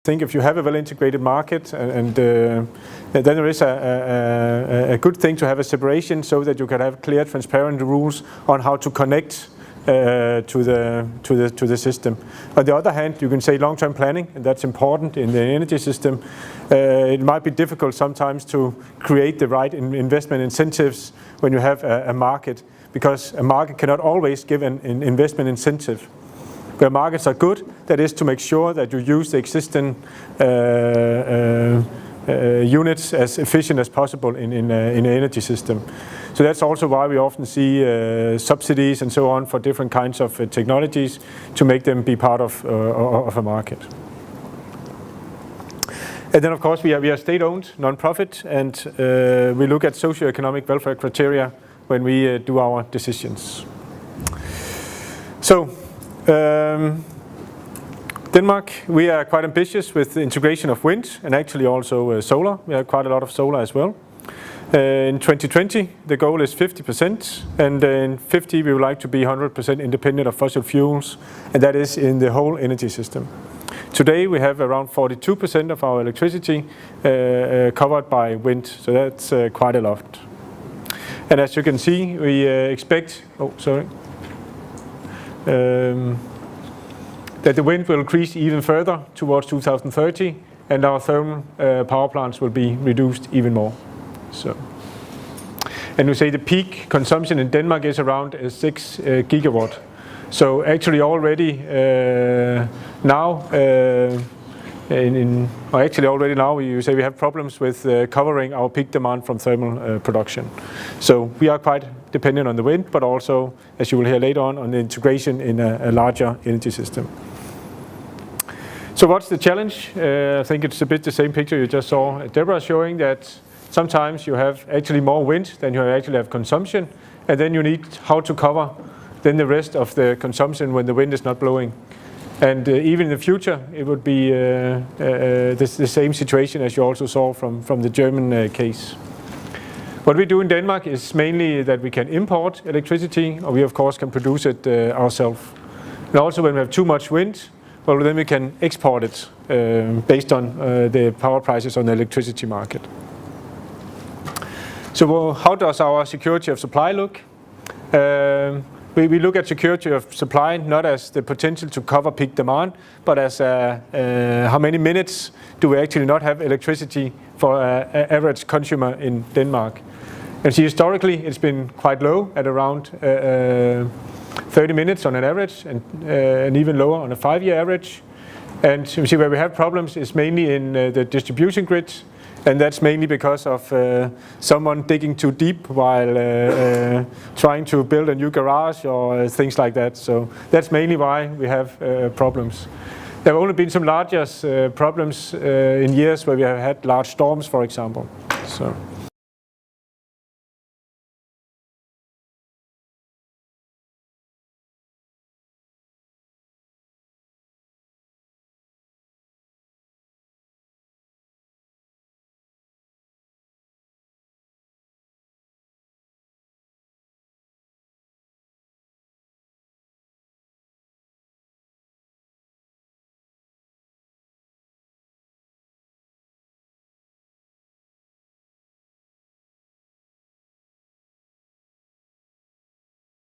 think if you have a well-integrated market, and then there is a good thing to have a separation so that you can have clear, transparent rules on how to connect to the system. On the other hand, you can say long-term planning, and that's important in the energy system. It might be difficult sometimes to create the right investment incentives when you have a market, because a market cannot always give an investment incentive. Where markets are good, that is to make sure that you use the existing units as efficient as possible in the energy system. So that's also why we often see subsidies and so on for different kinds of technologies to make them be part of a market. And then of course we are state-owned, non-profit, and we look at socio-economic welfare criteria when we do our decisions. So Denmark, we are quite ambitious with the integration of wind and actually also solar. We have quite a lot of solar as well. In 2020, the goal is 50%, and in 50 we would like to be 100% independent of fossil fuels, and that is in the whole energy system. Today we have around 42% of our electricity covered by wind, so that's quite a lot. And as you can see, we expect, that the wind will increase even further towards 2030, and our thermal power plants will be reduced even more. So, and we say the peak consumption in Denmark is around 6 gigawatt. So actually already now, you say we have problems with covering our peak demand from thermal production. So we are quite dependent on the wind, but also, as you will hear later on the integration in a larger energy system. So what's the challenge? I think it's a bit the same picture you just saw Deborah showing, that sometimes you have actually more wind than you actually have consumption, and then you need how to cover then the rest of the consumption when the wind is not blowing. And even in the future, it would be the same situation as you also saw from the German case. What we do in Denmark is mainly that we can import electricity, or we of course can produce it ourselves. And also when we have too much wind, well then we can export it based on the power prices on the electricity market. So how does our security of supply look? We look at security of supply not as the potential to cover peak demand, but as how many minutes do we actually not have electricity for an average consumer in Denmark. And see, historically it's been quite low at around 30 minutes on an average, and even lower on a 5-year average. And you see where we have problems is mainly in the distribution grid, and that's mainly because of someone digging too deep while trying to build a new garage or things like that. So that's mainly why we have problems. There have only been some larger problems in years where we have had large storms, for example. So.